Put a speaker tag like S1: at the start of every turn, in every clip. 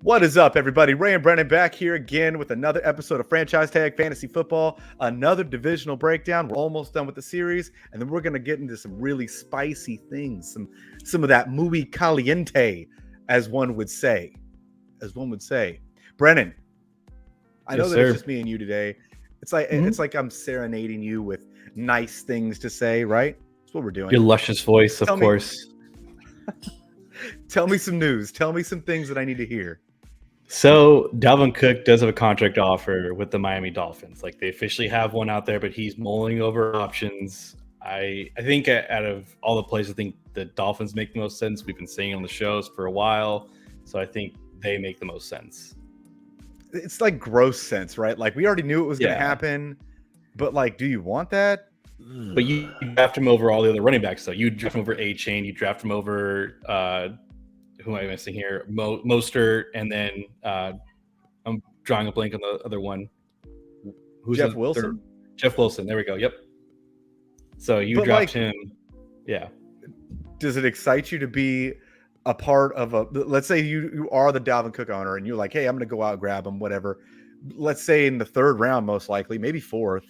S1: What is up, everybody? Ray and Brennan back here again with another episode of Franchise Tag Fantasy Football, another divisional breakdown. We're almost done with the series, and then we're going to get into some really spicy things, some of that muy caliente, as one would say. Brennan, I know
S2: Yes,
S1: that
S2: sir.
S1: it's just me and you today. It's like I'm serenading you with nice things to say, right? That's what we're doing.
S2: Your luscious voice, of
S1: Tell me-
S2: course.
S1: Tell me some news. Tell me some things that I need to hear.
S2: So Dalvin Cook does have a contract offer with the Miami Dolphins. Like they officially have one out there, but he's mulling over options. I think out of all the plays, I think the Dolphins make the most sense. We've been saying on the shows for a while, so I think they make the most sense.
S1: It's like gross sense, right? Like we already knew it was going to
S2: Yeah.
S1: happen, but like, do you want that?
S2: But you draft him over all the other running backs, though. You draft him over A-Chain. You draft him over who am I missing here? Mostert, and then I'm drawing a blank on the other one. Who's
S1: Jeff
S2: the
S1: Wilson?
S2: third? Jeff Wilson. There we go. Yep. So you
S1: But,
S2: draft him. Yeah.
S1: Does it excite you to be a part of let's say you are the Dalvin Cook owner and you're like, hey, I'm going to go out and grab him, whatever. Let's say in the third round, most likely, maybe fourth.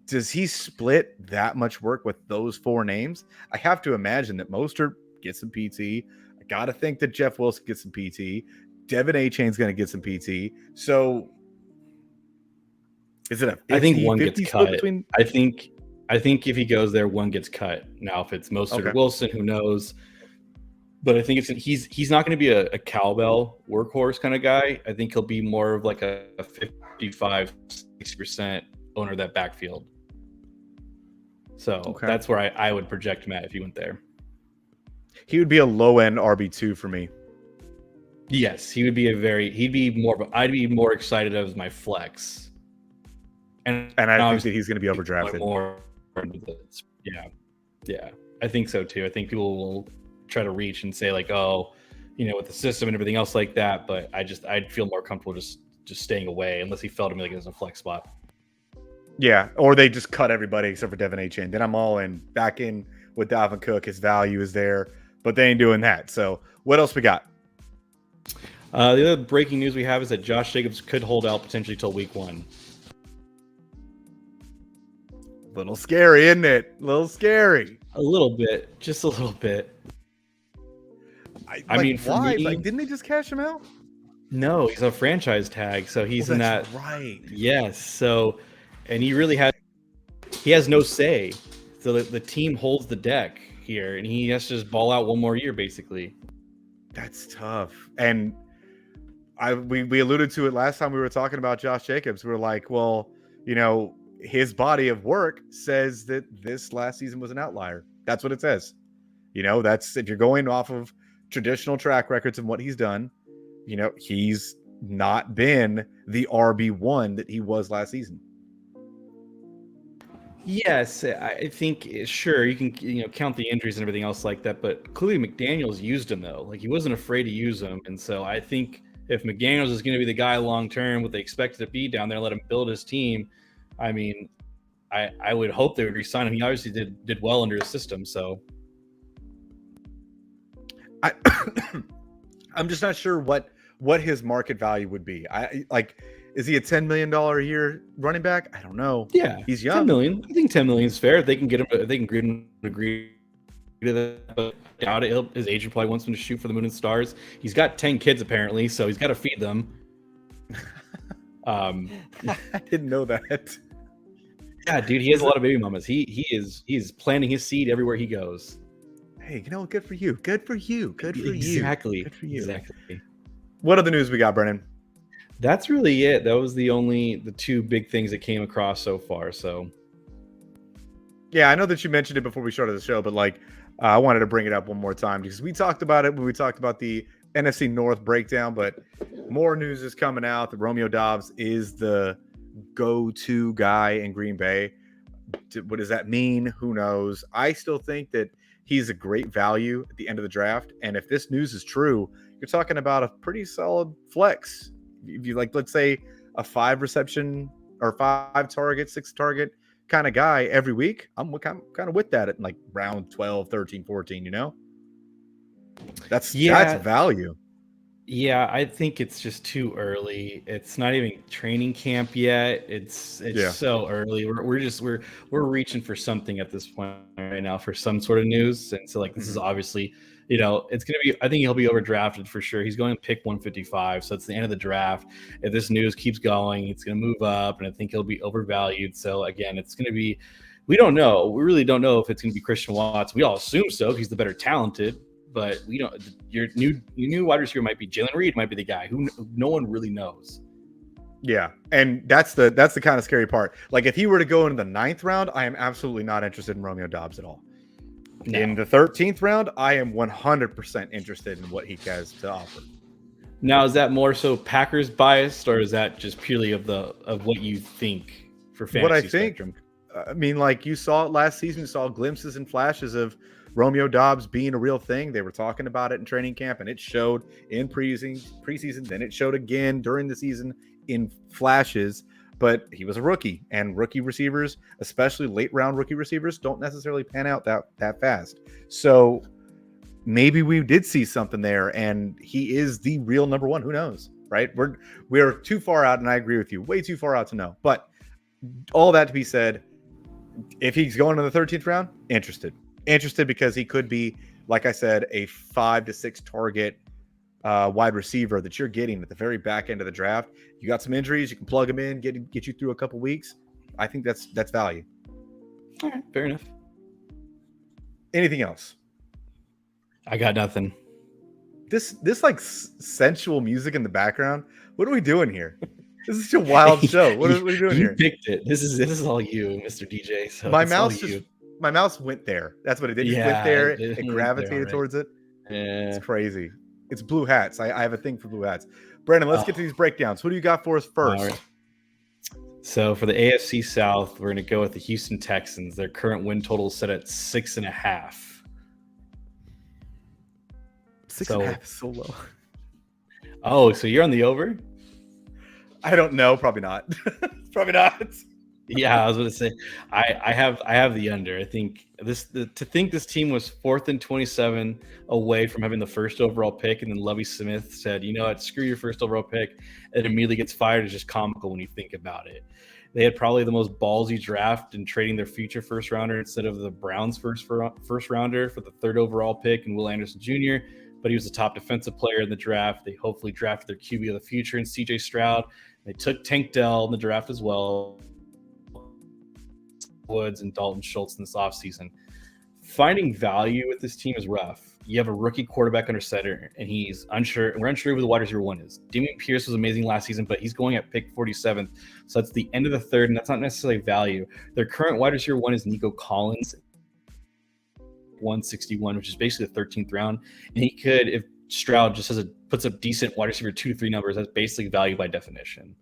S1: Does he split that much work with those four names? I have to imagine that Mostert gets some PT. I got to think that Jeff Wilson gets some PT. Devin A-Chain's going to get some PT. So is it a 50,
S2: I think one
S1: 50
S2: gets
S1: split
S2: cut.
S1: between?
S2: I think if he goes there, one gets cut. Now, if it's Mostert or Wilson, who knows? But I think he's not going to be a cowbell workhorse kind of guy. I think he'll be more of like a 55, 60% owner of that backfield. So that's where I would project him at if he went there.
S1: He would be a low-end RB2 for me.
S2: Yes, he'd be more I'd be more excited as my flex. And
S1: I think that he's going to be overdrafted.
S2: Yeah. I think so too. I think people will try to reach and say like, oh, with the system and everything else like that. But I'd feel more comfortable just staying away unless he felt to me like it was a flex spot.
S1: Yeah, or they just cut everybody except for Devin A-Chain. Then I'm all in, back in with Dalvin Cook. His value is there, but they ain't doing that. So what else we got?
S2: The other breaking news we have is that Josh Jacobs could hold out potentially till week 1.
S1: Little scary, isn't it? A little scary.
S2: A little bit, just a little bit. I mean, for
S1: why?
S2: me,
S1: Didn't they just cash him out?
S2: No, he's a franchise tag, so he's in that.
S1: Right.
S2: Yes, so, and he has no say. So the team holds the deck here, and he has to just ball out one more year, basically.
S1: That's tough. And we alluded to it last time we were talking about Josh Jacobs. We were like, well, his body of work says that this last season was an outlier. That's what it says. That's if you're going off of traditional track records and what he's done, he's not been the RB1 that he was last season.
S2: Yes, I think sure you can count the injuries and everything else like that, but clearly McDaniels used him though. Like he wasn't afraid to use him, and so I think if McDaniels is going to be the guy long term, what they expected to be down there, let him build his team. I mean, I would hope they would re-sign him. He obviously did well under his system, so
S1: I'm just not sure what his market value would be. Is he a $10 million a year running back? I don't know.
S2: Yeah,
S1: he's young.
S2: 10 million. I think 10 million is fair. If they can get him, they can agree to that. But I doubt it. His agent probably wants him to shoot for the moon and stars. He's got 10 kids apparently, so he's got to feed them.
S1: I didn't know that.
S2: Yeah, dude, he has a lot of baby mamas. He's planting his seed everywhere he goes.
S1: Hey, good for you. Good for you.
S2: Exactly.
S1: Good for you.
S2: Exactly.
S1: What other news we got, Brennan?
S2: That's really it. That was the two big things that came across so far. So,
S1: yeah, I know that you mentioned it before we started the show, but I wanted to bring it up one more time because we talked about it when we talked about the NFC North breakdown. But more news is coming out that Romeo Doubs is the go-to guy in Green Bay. What does that mean? Who knows? I still think that he's a great value at the end of the draft, and if this news is true, you're talking about a pretty solid flex. If you let's say a 5 reception or 5 target, 6 target kind of guy every week, I'm kind of with that at round 12, 13, 14, That's value.
S2: Yeah, I think it's just too early. It's not even training camp yet. It's
S1: Yeah.
S2: so early. We're reaching for something at this point right now for some sort of news. And so like this is
S1: Mhm.
S2: obviously, it's gonna be. I think he'll be overdrafted for sure. He's going to pick 155, so it's the end of the draft. If this news keeps going, it's gonna move up, and I think he'll be overvalued. So again, it's gonna be. We don't know. We really don't know if it's gonna be Christian Watts. We all assume so. He's the better talented. But we don't. Your new wide receiver might be Jalen Reed, might be the guy who no one really knows.
S1: Yeah, and that's the kind of scary part. Like if he were to go in the 9th round, I am absolutely not interested in Romeo Doubs at all.
S2: No.
S1: In the 13th round, I am 100% interested in what he has to offer.
S2: Now, is that more so Packers biased, or is that just purely of what you think for fantasy
S1: What I think,
S2: spectrum?
S1: I mean, like you saw it last season, you saw glimpses and flashes of Romeo Doubs being a real thing. They were talking about it in training camp, and it showed in preseason. Then it showed again during the season in flashes. But he was a rookie, and rookie receivers, especially late round rookie receivers, don't necessarily pan out that fast. So maybe we did see something there, and he is the real number one. Who knows, right? We're too far out, and I agree with you, way too far out to know. But all that to be said, if he's going in the 13th round, interested because he could be, like I said, a 5 to 6 target wide receiver that you're getting at the very back end of the draft. You got some injuries, you can plug him in, get you through a couple weeks. I think that's value.
S2: All right, fair enough.
S1: Anything else?
S2: I got nothing.
S1: This like sensual music in the background. What are we doing here? This is such a wild show. What are you doing here?
S2: You picked it. This is all you, Mr. DJ. So
S1: my mouse went there. That's what it did. It went there. It gravitated towards it.
S2: Yeah.
S1: It's crazy. It's blue hats. I have a thing for blue hats. Brandon, let's get to these breakdowns. What do you got for us first?
S2: Right. So for the AFC South, we're going to go with the Houston Texans. Their current win total is set at 6.5.
S1: 6.5 is so low.
S2: Oh, so you're on the over?
S1: I don't know. Probably not. Probably not.
S2: Yeah, I was going to say I have the under. I think this team was 4th and 27 away from having the first overall pick, and then Lovie Smith said, "You know what? Screw your first overall pick." It immediately gets fired. It's just comical when you think about it. They had probably the most ballsy draft in trading their future first rounder instead of the Browns' first rounder for the 3rd overall pick and Will Anderson Jr. But he was the top defensive player in the draft. They hopefully drafted their QB of the future in C.J. Stroud. They took Tank Dell in the draft as well. Woods and Dalton Schultz in this offseason. Finding value with this team is rough. You have a rookie quarterback under center, and he's unsure. We're unsure who the wide receiver one is. Damian Pierce was amazing last season, but he's going at pick 47th. So that's the end of the 3rd, and that's not necessarily value. Their current wide receiver one is Nico Collins, 161, which is basically the 13th round. And he could, if Stroud just puts up decent wide receiver 2-3 numbers, that's basically value by definition.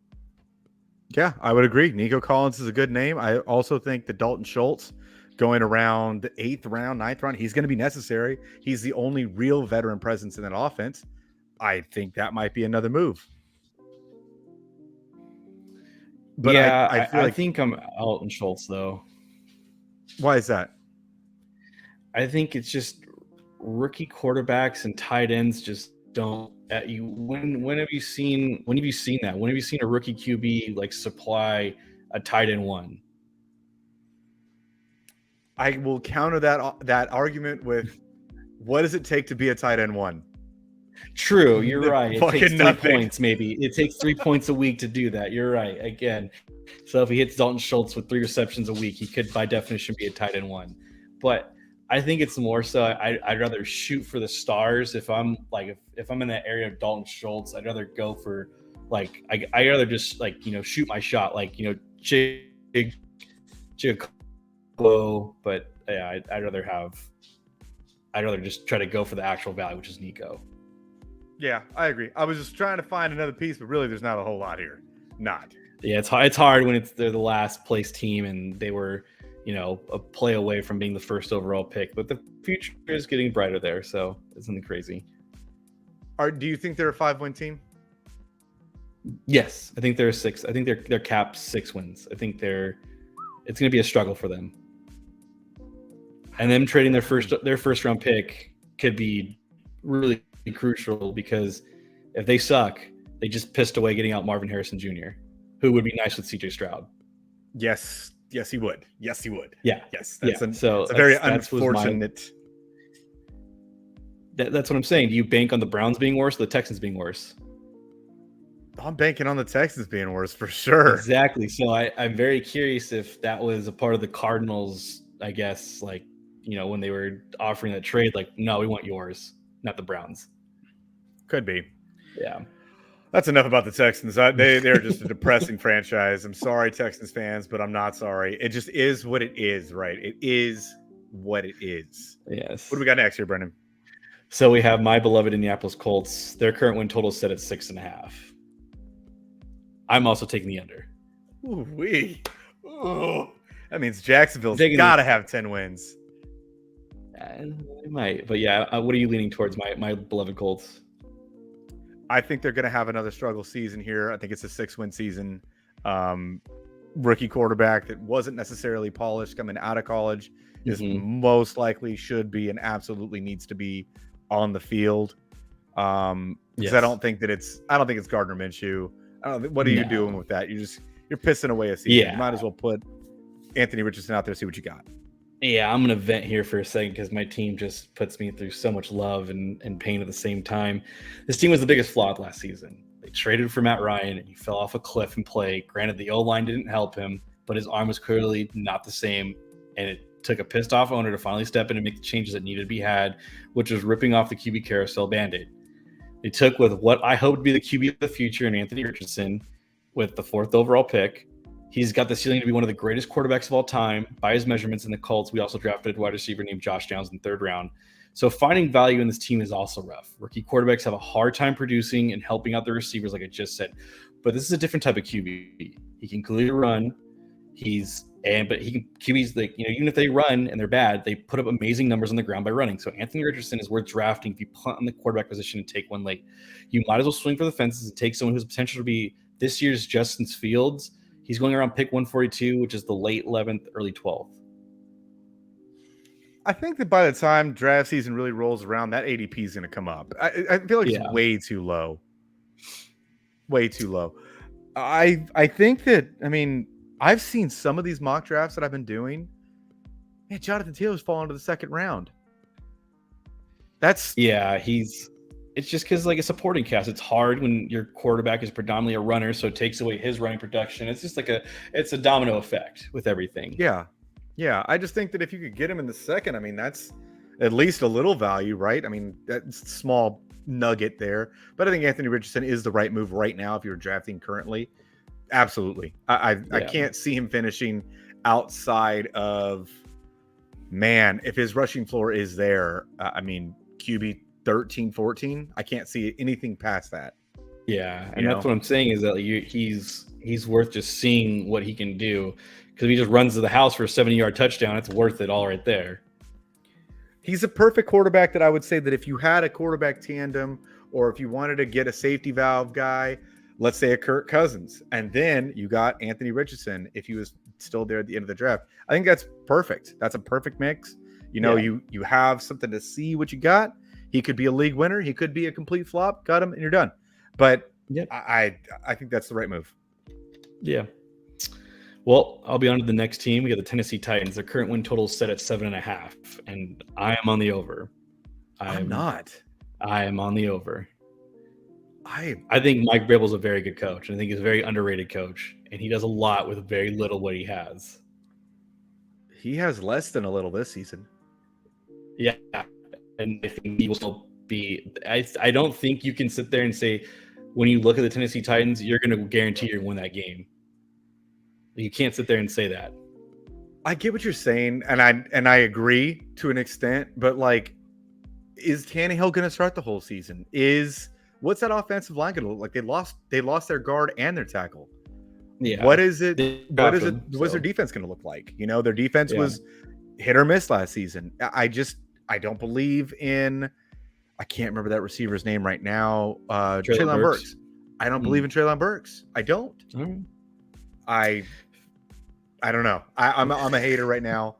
S1: Yeah, I would agree. Nico Collins is a good name. I also think that Dalton Schultz going around the 8th round, 9th round, he's going to be necessary. He's the only real veteran presence in that offense. I think that might be another move.
S2: But yeah, I think I'm out on Schultz, though.
S1: Why is that?
S2: I think it's just rookie quarterbacks and tight ends just don't. When have you seen that? When have you seen a rookie QB like supply a tight end one?
S1: I will counter that argument with, what does it take to be a tight end one?
S2: True, you're right. It takes 3
S1: nothing.
S2: points, maybe. It takes 3 points a week to do that. You're right. Again, so if he hits Dalton Schultz with 3 receptions a week, he could, by definition, be a tight end one. But I think it's more so I'd rather shoot for the stars. If I'm in that area of Dalton Schultz, I'd rather go for I'd rather just shoot my shot but yeah, I'd rather just try to go for the actual value, which is Nico.
S1: Yeah, I agree. I was just trying to find another piece, but really there's not a whole lot here. Not.
S2: Yeah, it's hard when they're the last place team and they were a play away from being the first overall pick, but the future is getting brighter there, so it's nothing crazy.
S1: Do you think they're a 5-win team?
S2: Yes, I think they're 6. I think they're capped 6 wins. I think it's going to be a struggle for them. And them trading their first round pick could be really crucial because If they suck, they just pissed away getting out Marvin Harrison Jr., who would be nice with CJ Stroud.
S1: Yes, he would. Yes, he would.
S2: Yeah.
S1: Yes,
S2: that's
S1: a very unfortunate.
S2: That's what I'm saying. Do you bank on the Browns being worse or the Texans being worse?
S1: I'm banking on the Texans being worse for sure.
S2: Exactly. So I'm very curious if that was a part of the Cardinals, I guess, like, when they were offering that trade, like, no, we want yours, not the Browns.
S1: Could be.
S2: Yeah.
S1: That's enough about the Texans. They're just a depressing franchise. I'm sorry, Texans fans, but I'm not sorry. It just is what it is, right? It is what it is.
S2: Yes.
S1: What do we got next here, Brendan?
S2: So we have my beloved Indianapolis Colts. Their current win total is set at 6.5. I'm also taking the under.
S1: That means Jacksonville's got to have 10 wins.
S2: They might, but yeah. What are you leaning towards, my beloved Colts?
S1: I think they're going to have another struggle season here. I think it's a 6-win season. Rookie quarterback that wasn't necessarily polished coming out of college is most likely should be and absolutely needs to be on the field. Because I don't think it's Gardner Minshew. What are you doing with that? You're pissing away a season. Yeah. You might as well put Anthony Richardson out there, see what you got.
S2: Yeah, I'm going to vent here for a second because my team just puts me through so much love and pain at the same time. This team was the biggest flaw last season. They traded for Matt Ryan, and he fell off a cliff in play. Granted, the O-line didn't help him, but his arm was clearly not the same, and it took a pissed-off owner to finally step in and make the changes that needed to be had, which was ripping off the QB carousel Band-Aid. They took with what I hope to be the QB of the future in Anthony Richardson with the 4th overall pick. He's got the ceiling to be one of the greatest quarterbacks of all time by his measurements in the Colts. We also drafted a wide receiver named Josh Downs in the 3rd round. So finding value in this team is also rough. Rookie quarterbacks have a hard time producing and helping out the receivers, like I just said. But this is a different type of QB. He can clearly run. QBs, like, even if they run and they're bad, they put up amazing numbers on the ground by running. So Anthony Richardson is worth drafting if you punt on the quarterback position and take one late. You might as well swing for the fences and take someone who's potential to be this year's Justin Fields. He's going around pick 142, which is the late 11th, early 12th.
S1: I think that by the time draft season really rolls around, that ADP is going to come up. I feel like it's way too low. Way too low. I think that, I've seen some of these mock drafts that I've been doing. Man, Jonathan Taylor's fallen to the 2nd round.
S2: It's just because, like, a supporting cast, it's hard when your quarterback is predominantly a runner, so it takes away his running production. It's just it's a domino effect with everything.
S1: Yeah. I just think that if you could get him in the 2nd, that's at least a little value, right? That's a small nugget there. But I think Anthony Richardson is the right move right now if you're drafting currently. Absolutely. I can't see him finishing outside of, if his rushing floor is there, QB 13, 14, I can't see anything past that.
S2: Yeah, and that's what I'm saying is that he's worth just seeing what he can do, because if he just runs to the house for a 70-yard touchdown, it's worth it all right there.
S1: He's a perfect quarterback that I would say that if you had a quarterback tandem, or if you wanted to get a safety valve guy, let's say a Kirk Cousins, and then you got Anthony Richardson if he was still there at the end of the draft, I think that's perfect. That's a perfect mix. You have something to see what you got. He could be a league winner. He could be a complete flop. Cut him and you're done. But I think that's the right move. Yeah.
S2: Well, I'll be on to the next team. We got the Tennessee Titans. Their current win total is set at 7.5, and I am on the over.
S1: I'm not.
S2: I am on the over. I think Mike Vrabel is a very good coach. I think he's a very underrated coach, and he does a lot with very little what he has.
S1: He has less than a little this season.
S2: Yeah. And I think he will still be. I don't think you can sit there and say, when you look at the Tennessee Titans, you're going to guarantee you're going to win that game. You can't sit there and say that.
S1: I get what you're saying, and I agree to an extent. But is Tannehill going to start the whole season? What's that offensive line going to look like? They lost their guard and their tackle. Yeah. What is it? What's their defense going to look like? Their defense was hit or miss last season. I don't believe in. I can't remember that receiver's name right now. Treylon Burks. I don't believe in Treylon Burks. I don't. I don't know. I'm a hater right now.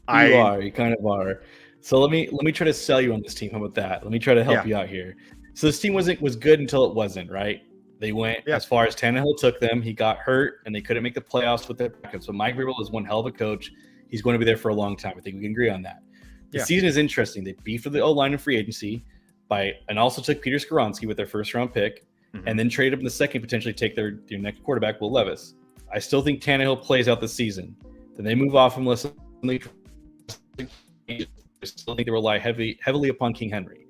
S2: You kind of are. So let me try to sell you on this team. How about that? Let me try to help you out here. So this team was good until it wasn't, right? They went as far as Tannehill took them. He got hurt, and they couldn't make the playoffs with their backup. So Mike Vrabel is one hell of a coach. He's going to be there for a long time. I think we can agree on that. The season is interesting. They beefed the O-line in free agency and also took Peter Skoronski with their first-round pick, and then traded up in the second, potentially take their next quarterback, Will Levis. I still think Tannehill plays out the season. Then they move off him less. I still think they rely heavily upon King Henry.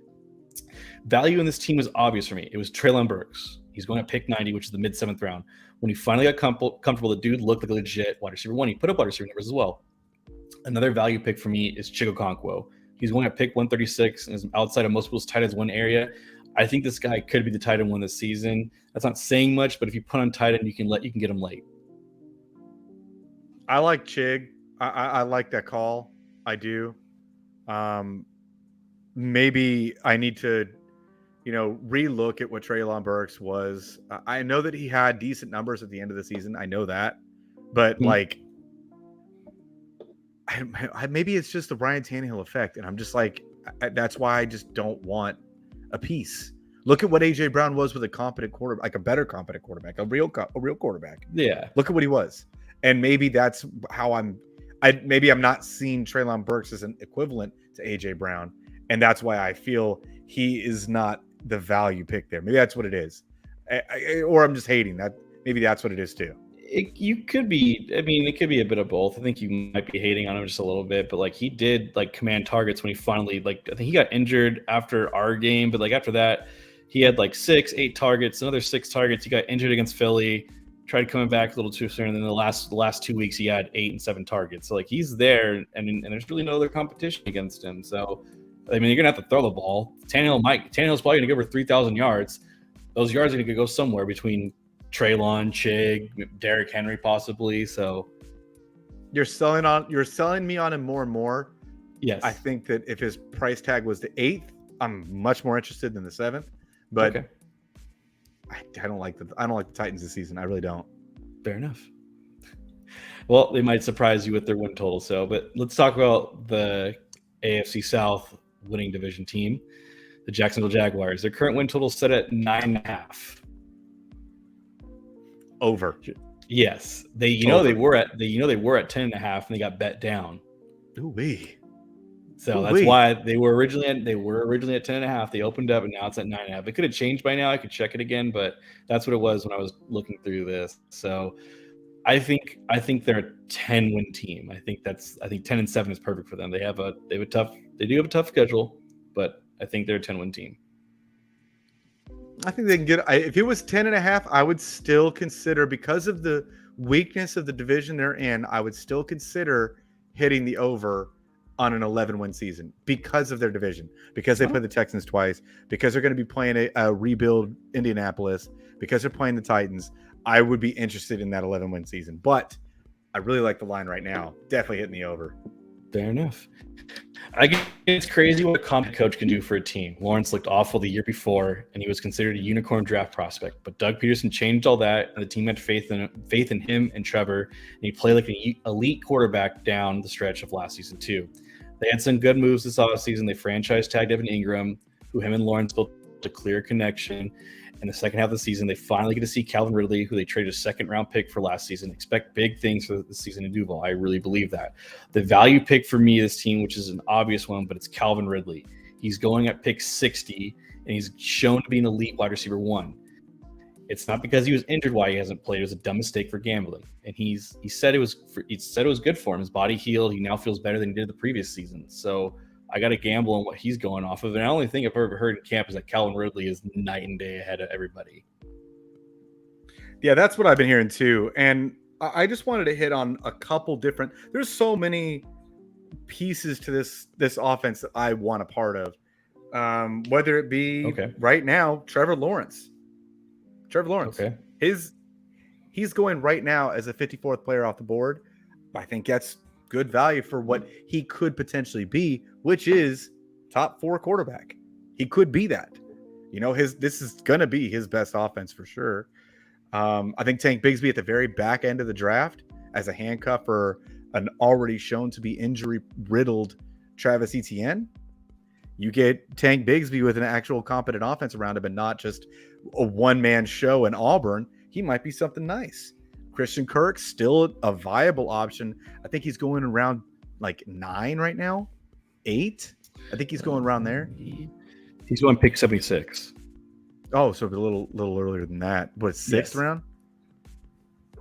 S2: Value in this team was obvious for me. It was Treylon Burks. He's going at pick 90, which is the mid-7th round. When he finally got comfortable, the dude looked like a legit wide receiver 1. He put up wide receiver numbers as well. Another value pick for me is Chigokonkwo. He's going at pick 136 and is outside of most people's tight ends 1 area. I think this guy could be the tight end 1 this season. That's not saying much, but if you put on tight end, you can get him late.
S1: I like Chig. I like that call. I do. Maybe I need to, relook at what Treylon Burks was. I know that he had decent numbers at the end of the season. I know that, but maybe it's just the Ryan Tannehill effect, and I'm just like, that's why I just don't want a piece. Look at what AJ Brown was with a competent quarterback, like a better competent quarterback, a real quarterback.
S2: Yeah.
S1: Look at what he was, and maybe that's how I'm not seeing Treylon Burks as an equivalent to AJ Brown, and that's why I feel he is not the value pick there. Maybe that's what it is, or I'm just hating that. Maybe that's what it is too.
S2: It could be a bit of both. I think you might be hating on him just a little bit, but he did command targets when he finally I think he got injured after our game, but after that he had 6-8 targets, another 6 targets. He got injured against Philly, tried coming back a little too soon, and then the last 2 weeks he had 8 and 7 targets. So he's there, and there's really no other competition against him. So you're gonna have to throw the ball. Tannehill's probably gonna go over 3,000 yards. Those yards are gonna go somewhere between Treylon, Chig, Derrick Henry, possibly. So
S1: you're selling me on him more and more.
S2: Yes,
S1: I think that if his price tag was the 8th, I'm much more interested than the 7th. But okay. I don't like the Titans this season. I really don't.
S2: Fair enough. Well, they might surprise you with their win total. But let's talk about the AFC South winning division team, the Jacksonville Jaguars. Their current win total is set at 9.5.
S1: Over.
S2: Yes, they were at 10.5 and they got bet down.
S1: Ooh-wee.
S2: So that's why they were originally at 10.5. They opened up and now it's at 9.5. It could have changed by now. I could check it again, but that's what it was when I was looking through this. So I think they're a 10-win team. I think 10-7 is perfect for them. They do have a tough schedule, but I think they're a 10-win team.
S1: I think they can get. If it was 10.5, I would still consider, because of the weakness of the division they're in, I would still consider hitting the over on an 11-win season because of their division, because they play the Texans twice, because they're going to be playing a rebuild Indianapolis, because they're playing the Titans. I would be interested in that 11-win season, but I really like the line right now. Definitely hitting the over.
S2: Fair enough. I guess it's crazy what a competent coach can do for a team. Lawrence looked awful the year before, and he was considered a unicorn draft prospect. But Doug Peterson changed all that, and the team had faith in him and Trevor, and he played like an elite quarterback down the stretch of last season too. They had some good moves this offseason. They franchise tagged Evan Ingram, who him and Lawrence built a clear connection. In the second half of the season, they finally get to see Calvin Ridley, who they traded a second-round pick for last season. Expect big things for the season in Duval. I really believe that. The value pick for me, this team, which is an obvious one, but it's Calvin Ridley. He's going at pick 60, and he's shown to be an elite wide receiver 1. It's not because he was injured why he hasn't played. It was a dumb mistake for gambling, and he said it was good for him. His body healed. He now feels better than he did the previous season. So I got to gamble on what he's going off of. And the only thing I've ever heard in camp is that Calvin Ridley is night and day ahead of everybody.
S1: Yeah, that's what I've been hearing too. And I just wanted to hit on a couple different. There's so many pieces to this offense that I want a part of. Whether it be right now, Trevor Lawrence. Okay. He's going right now as a 54th player off the board. I think that's good value for what he could potentially be, which is top 4 quarterback. He could be that. This is going to be his best offense for sure. I think Tank Bigsby at the very back end of the draft as a handcuff for an already shown to be injury riddled Travis Etienne. You get Tank Bigsby with an actual competent offense around him and not just a one-man show in Auburn. He might be something nice. Christian Kirk, still a viable option. I think he's going around like 9 right now, 8. I think he's going around there.
S2: He's going pick 76.
S1: Oh, so a little earlier than that. What, 6th round?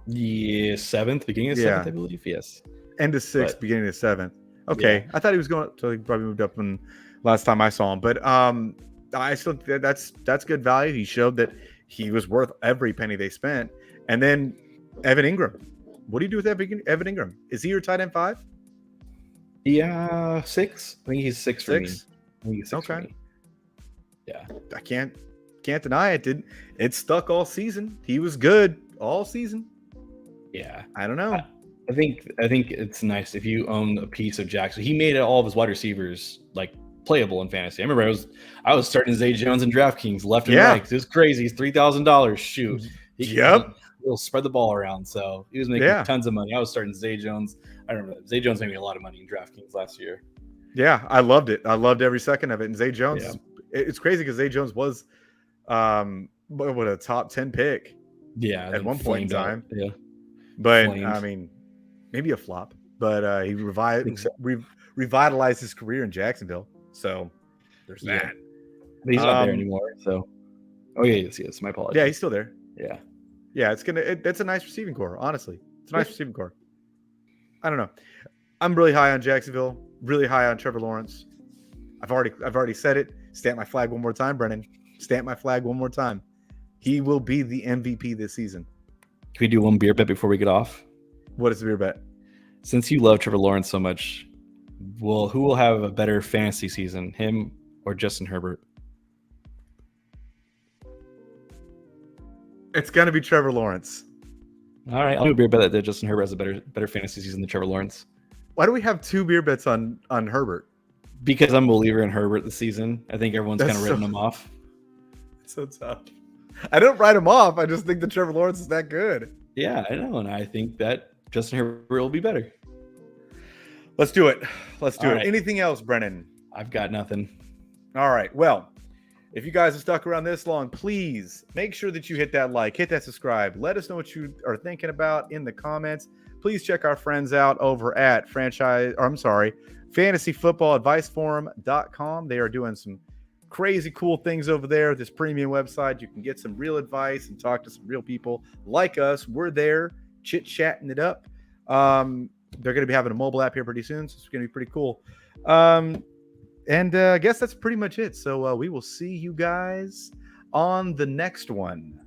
S2: Yeah, 7th, beginning of 7th, I believe. Yes.
S1: End of 6th, beginning of 7th. Okay. Yeah. I thought he was going, so he probably moved up when last time I saw him. But I still think that's good value. He showed that he was worth every penny they spent. And then Evan Ingram. What do you do with Evan Ingram? Is he your tight end 5?
S2: Yeah, 6. I think he's 6 for me. I think he's 6 for me. Yeah.
S1: I can't deny it. It stuck all season. He was good all season.
S2: Yeah.
S1: I don't know.
S2: I think it's nice if you own a piece of Jackson. He made all of his wide receivers like playable in fantasy. I remember I was starting Zay Jones in DraftKings left and right. It was crazy. He's $3,000. Shoot. He'll spread the ball around. So he was making tons of money. I was starting Zay Jones. I remember Zay Jones made me a lot of money in DraftKings last year.
S1: Yeah, I loved it. I loved every second of it. And Zay Jones, it's crazy because Zay Jones was what a top 10 pick.
S2: Yeah,
S1: at one point in time.
S2: Yeah,
S1: but I mean, maybe a flop. But he revitalized his career in Jacksonville. So there's that.
S2: But he's not there anymore. So, yes. My apologies.
S1: Yeah, he's still there.
S2: Yeah,
S1: it's a nice receiving core. Honestly, it's a nice receiving core. I don't know. I'm really high on Jacksonville. Really high on Trevor Lawrence. I've already said it. Stamp my flag one more time, Brennan. Stamp my flag one more time. He will be the MVP this season.
S2: Can we do one beer bet before we get off?
S1: What is the beer bet?
S2: Since you love Trevor Lawrence so much, who will have a better fantasy season, him or Justin Herbert?
S1: It's going to be Trevor Lawrence.
S2: All right, I'll do a beer bet that Justin Herbert has a better fantasy season than Trevor Lawrence.
S1: Why do we have 2 beer bets on Herbert?
S2: Because I'm a believer in Herbert this season. I think everyone's kind of written him off.
S1: It's so tough. I don't write him off. I just think that Trevor Lawrence is that good.
S2: Yeah, I know, and I think that Justin Herbert will be better.
S1: Let's do it. All right. Anything else, Brennan?
S2: I've got nothing.
S1: All right. Well, if you guys have stuck around this long, please make sure that you hit that like, hit that subscribe. Let us know what you are thinking about in the comments. Please check our friends out over at fantasyfootballadviceforum.com. They are doing some crazy cool things over there. This premium website, you can get some real advice and talk to some real people like us. We're there chit-chatting it up. They're going to be having a mobile app here pretty soon, so it's going to be pretty cool. And I guess that's pretty much it. So we will see you guys on the next one.